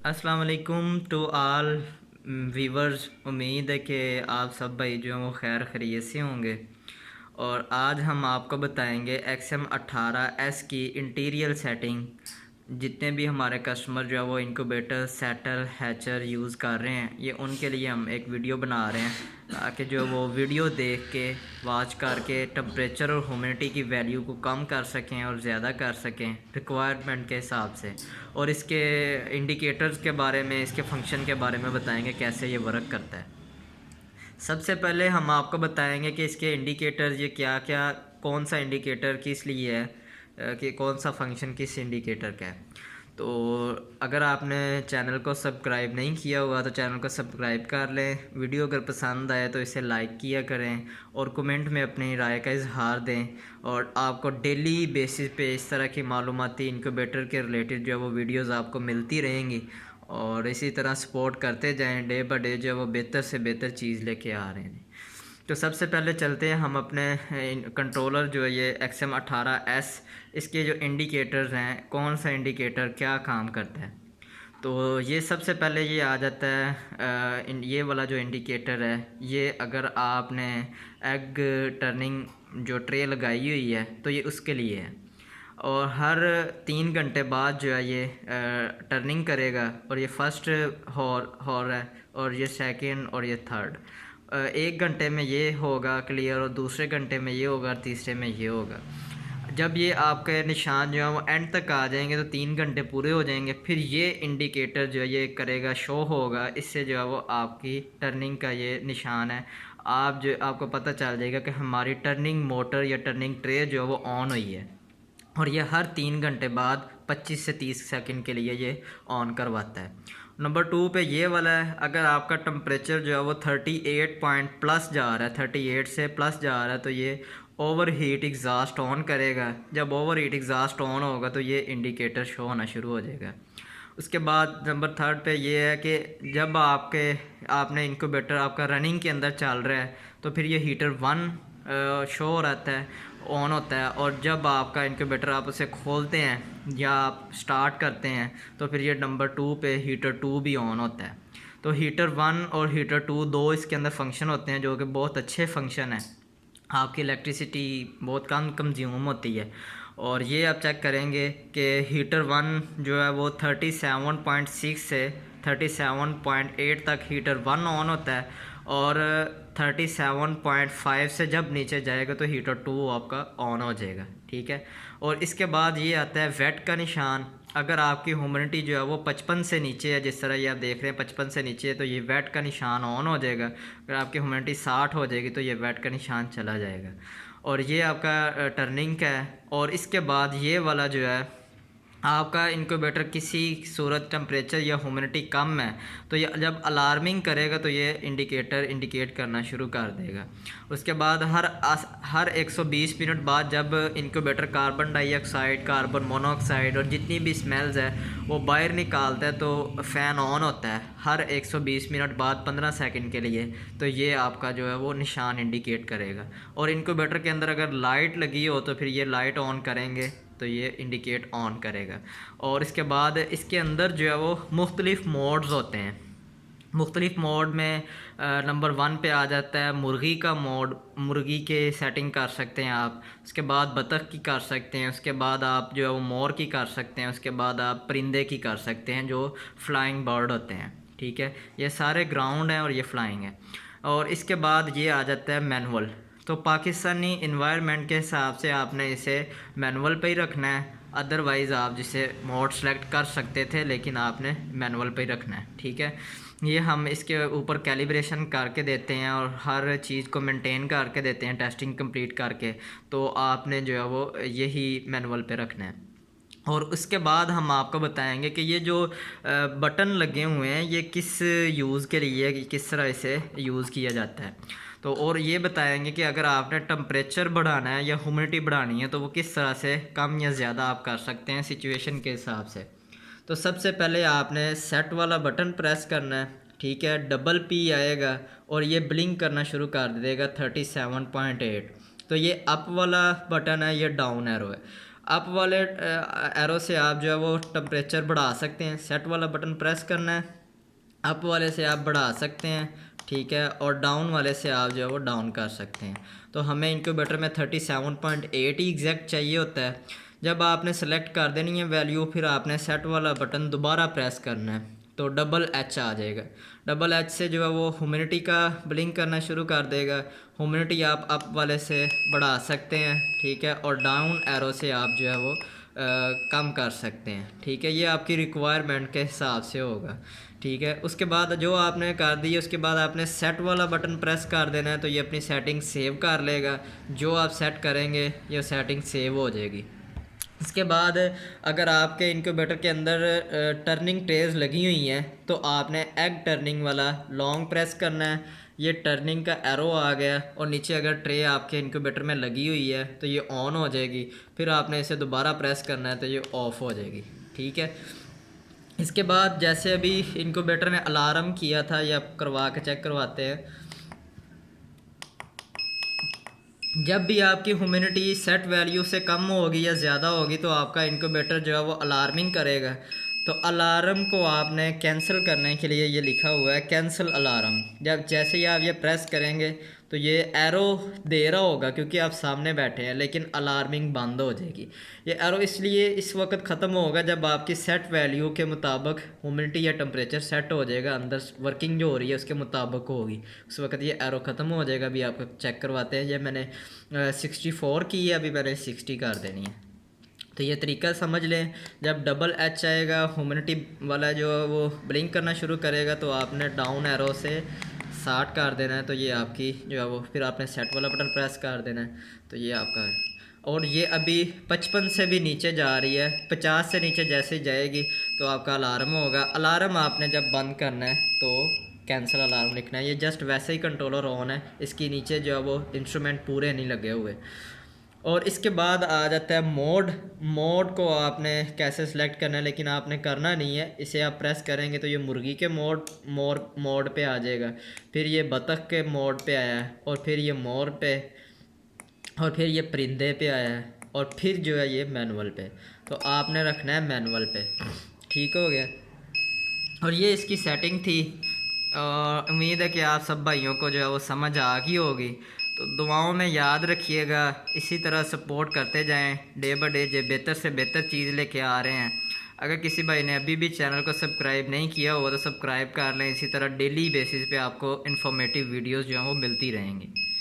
अस्सलाम वालेकुम to all viewers. उम्मीद है कि आप सब भाई जो हैं वो खैर खैरियत से होंगे। और आज हम आपको बताएंगे XM18S की इंटीरियर सेटिंग। जितने भी हमारे कस्टमर जो है वो इनक्यूबेटर सेटल हैचर यूज़ कर रहे हैं, ये उनके लिए हम एक वीडियो बना रहे हैं ताकि जो वो वीडियो देख के वॉच करके टेम्परेचर और ह्यूमिडिटी की वैल्यू को कम कर सकें और ज़्यादा कर सकें रिक्वायरमेंट के हिसाब से। और इसके इंडिकेटर्स के बारे में, इसके फंक्शन के बारे में बताएंगे कैसे ये वर्क करता है। सबसे पहले हम आपको बताएंगे कि इसके इंडिकेटर्स ये क्या क्या, कौन सा इंडिकेटर किस लिए है, कि कौन सा फंक्शन किस इंडिकेटर का है। तो अगर आपने चैनल को सब्सक्राइब नहीं किया हुआ तो चैनल को सब्सक्राइब कर लें। वीडियो अगर पसंद आए तो इसे लाइक किया करें और कमेंट में अपनी राय का इजहार दें। और आपको डेली बेसिस पे इस तरह की मालूमाती इनक्यूबेटर के रिलेटेड जो है वो वीडियोज़ आपको मिलती रहेंगी। और इसी तरह सपोर्ट करते जाएं, डे बाय डे जो है वो बेहतर से बेहतर चीज़ लेके आ रहे हैं। तो सबसे पहले चलते हैं हम अपने कंट्रोलर जो है ये XM18S, इसके जो इंडिकेटर्स हैं, कौन सा इंडिकेटर क्या काम करता है। तो ये सबसे पहले ये आ जाता है ये वाला जो इंडिकेटर है, ये अगर आपने एग टर्निंग जो ट्रे लगाई हुई है तो ये उसके लिए है। और हर 3 घंटे बाद जो है ये टर्निंग करेगा। और ये फर्स्ट हॉर है और ये सेकंड और ये थर्ड। 1 घंटे में ये होगा क्लियर और दूसरे घंटे में ये होगा और तीसरे में ये होगा। जब ये आपके निशान जो है वो एंड तक आ जाएंगे तो 3 घंटे पूरे हो जाएंगे, फिर ये इंडिकेटर जो है ये करेगा, शो होगा। इससे जो है वो आपकी टर्निंग का ये निशान है। आप जो आपको पता चल जाएगा कि हमारी टर्निंग मोटर या टर्निंग ट्रे जो है वो ऑन हुई है। और ये हर 3 घंटे बाद 25 से 30 सेकंड के लिए ये ऑन करवाता है। नंबर 2 पे ये वाला है, अगर आपका टम्परेचर जो है वो 38 पॉइंट प्लस जा रहा है, 38 से प्लस जा रहा है, तो ये ओवर हीट एग्ज़ास्ट ऑन करेगा। जब ओवर हीट एग्ज़ास्ट ऑन होगा तो ये इंडिकेटर शो होना शुरू हो जाएगा। उसके बाद नंबर 3 पे ये है कि जब आपने इनक्यूबेटर आपका रनिंग के अंदर चल रहा है तो फिर ये हीटर 1 शो रहता है, ऑन होता है। और जब आपका इनक्यूबेटर आप उसे खोलते हैं या आप स्टार्ट करते हैं तो फिर ये नंबर 2 पे हीटर 2 भी ऑन होता है। तो हीटर 1 और हीटर 2 दो इसके अंदर फंक्शन होते हैं जो कि बहुत अच्छे फंक्शन हैं। आपकी इलेक्ट्रिसिटी बहुत कम कंज्यूम होती है। और ये आप चेक करेंगे कि हीटर 1 जो है वो 37.6 से 37.8 तक हीटर 1 ऑन होता है। और 37.5 से जब नीचे जाएगा तो हीटर 2 आपका ऑन हो जाएगा, ठीक है। और इसके बाद ये आता है वेट का निशान। अगर आपकी ह्यूमिडिटी जो है वो 55 से नीचे है, जिस तरह ये आप देख रहे हैं 55 से नीचे है, तो ये वेट का निशान ऑन हो जाएगा। अगर आपकी ह्यूमिडिटी 60 हो जाएगी तो ये वेट का निशान चला जाएगा। और ये आपका टर्निंग का है। और इसके बाद ये वाला जो है आपका इनक्यूबेटर किसी सूरत टेम्परेचर या ह्यूमिडिटी कम है तो ये जब अलार्मिंग करेगा तो ये इंडिकेटर इंडिकेट करना शुरू कर देगा। उसके बाद हर 120 मिनट बाद जब incubator carbon dioxide, carbon monoxide और जितनी भी स्मेल्स है वो बाहर निकालता है तो फ़ैन ऑन होता है हर 120 मिनट बाद 15 सेकंड के लिए। तो ये आपका जो है वो निशान इंडिकेट करेगा। और इनक्यूबेटर के अंदर अगर लाइट लगी हो तो फिर ये लाइट ऑन करेंगे तो ये इंडिकेट ऑन करेगा। और इसके बाद इसके अंदर जो है वो मुख्तलिफ़ मोड्स होते हैं। मुख्तलिफ़ मोड में नंबर 1 पे आ जाता है मुर्गी का मोड। मुर्गी के सेटिंग कर सकते हैं आप। उसके बाद बतख की कर सकते हैं। उसके बाद आप जो है वो मोर की कर सकते हैं। उसके बाद आप परिंदे की कर सकते हैं जो फ्लाइंग बर्ड होते हैं, ठीक है। ये सारे ग्राउंड हैं और ये फ्लाइंग है। और इसके बाद ये आ जाता है मैनुअल। तो पाकिस्तानी इन्वायरमेंट के हिसाब से आपने इसे मैनुअल पे ही रखना है। अदरवाइज़ आप जिसे मोड सेलेक्ट कर सकते थे लेकिन आपने मैनुअल पे ही रखना है, ठीक है। ये हम इसके ऊपर कैलिब्रेशन करके देते हैं और हर चीज़ को मेंटेन करके देते हैं टेस्टिंग कंप्लीट करके। तो आपने जो है वो यही मैनुअल पे रखना है। और उसके बाद हम आपको बताएंगे कि ये जो बटन लगे हुए हैं ये किस यूज़ के लिए, किस तरह इसे यूज़ किया जाता है। तो और ये बताएंगे कि अगर आपने टम्परेचर बढ़ाना है या ह्यूमिडिटी बढ़ानी है तो वो किस तरह से कम या ज़्यादा आप कर सकते हैं सिचुएशन के हिसाब से। तो सबसे पहले आपने सेट वाला बटन प्रेस करना है, ठीक है। डबल पी आएगा और ये ब्लिंक करना शुरू कर देगा 37.8। तो ये अप वाला बटन है, ये डाउन एरो है। अप वाले एरो से आप जो है वो टेम्परेचर बढ़ा सकते हैं, सेट वाला बटन प्रेस करना है, अप वाले से आप बढ़ा सकते हैं, ठीक है, और डाउन वाले से आप जो है वो डाउन कर सकते हैं। तो हमें इनक्यूबेटर में 37.8 ही एग्जैक्ट चाहिए होता है। जब आपने सेलेक्ट कर देनी है वैल्यू, फिर आपने सेट वाला बटन दोबारा प्रेस करना है, तो डबल एच आ जाएगा। डबल एच से जो है वो ह्यूमिडिटी का ब्लिंक करना शुरू कर देगा। ह्यूमिडिटी आप अप वाले से बढ़ा सकते हैं, ठीक है, और डाउन एरो से आप जो है वो कम कर सकते हैं, ठीक है। ये आपकी रिक्वायरमेंट के हिसाब से होगा, ठीक है। उसके बाद जो आपने कर दी है, उसके बाद आपने सेट वाला बटन प्रेस कर देना है, तो ये अपनी सेटिंग सेव कर लेगा। जो आप सेट करेंगे ये सेटिंग सेव हो जाएगी। इसके बाद अगर आपके इनक्यूबेटर के अंदर टर्निंग ट्रेज लगी हुई हैं, तो आपने एग टर्निंग वाला लॉन्ग प्रेस करना है। ये टर्निंग का एरो आ गया, और नीचे अगर ट्रे आपके इनक्यूबेटर में लगी हुई है तो ये ऑन हो जाएगी। फिर आपने इसे दोबारा प्रेस करना है तो ये ऑफ़ हो जाएगी, ठीक है। इसके बाद जैसे अभी इनक्यूबेटर ने अलार्म किया था, ये आप करवा के चेक करवाते हैं। जब भी आपकी ह्यूमिडिटी सेट वैल्यू से कम होगी या ज़्यादा होगी, तो आपका इनक्यूबेटर जो है वो अलार्मिंग करेगा। तो अलार्म को आपने कैंसिल करने के लिए ये लिखा हुआ है कैंसिल अलार्म। जब जैसे ही आप ये प्रेस करेंगे तो ये एरो दे रहा होगा क्योंकि आप सामने बैठे हैं, लेकिन अलार्मिंग बंद हो जाएगी। ये एरो इसलिए इस वक्त ख़त्म होगा जब आपकी सेट वैल्यू के मुताबिक ह्यूमिडिटी या टेम्परेचर सेट हो जाएगा, अंदर वर्किंग जो हो रही है उसके मुताबिक होगी, उस वक्त ये एरो ख़त्म हो जाएगा। अभी आपको चेक करवाते हैं। ये मैंने 64 की है, अभी मैंने 60 कर देनी है। तो ये तरीका समझ लें। जब डबल एच आएगा, ह्यूमिडिटी वाला जो वो ब्लिंक करना शुरू करेगा, तो आपने डाउन एरो से 60 कर देना है, तो ये आपकी जो है वो, फिर आपने सेट वाला बटन प्रेस कर देना है, तो ये आपका है। और ये अभी 55 से भी नीचे जा रही है, 50 से नीचे जैसे ही जाएगी तो आपका अलार्म होगा। अलार्म आपने जब बंद करना है तो कैंसिल अलार्म लिखना है। ये जस्ट वैसे ही कंट्रोलर ऑन है, इसके नीचे जो है वो इंस्ट्रूमेंट पूरे नहीं लगे हुए। और इसके बाद आ जाता है मोड। मोड को आपने कैसे सिलेक्ट करना है, लेकिन आपने करना नहीं है। इसे आप प्रेस करेंगे तो ये मुर्गी के मोड पे आ जाएगा, फिर ये बतख के मोड पे आया है, और फिर ये मोर पे, और फिर ये परिंदे पे आया है, और फिर जो है ये मैनुअल पे। तो आपने रखना है मैनुअल पे, ठीक हो गया। और ये इसकी सेटिंग थी, और उम्मीद है कि आप सब भाइयों को जो है वो समझ आ गई होगी। तो दुआओं में याद रखिएगा, इसी तरह सपोर्ट करते जाएं। डे बाय डे जो बेहतर से बेहतर चीज़ लेके आ रहे हैं। अगर किसी भाई ने अभी भी चैनल को सब्सक्राइब नहीं किया होगा तो सब्सक्राइब कर लें। इसी तरह डेली बेसिस पे आपको इन्फॉर्मेटिव वीडियोस जो हैं वो मिलती रहेंगी।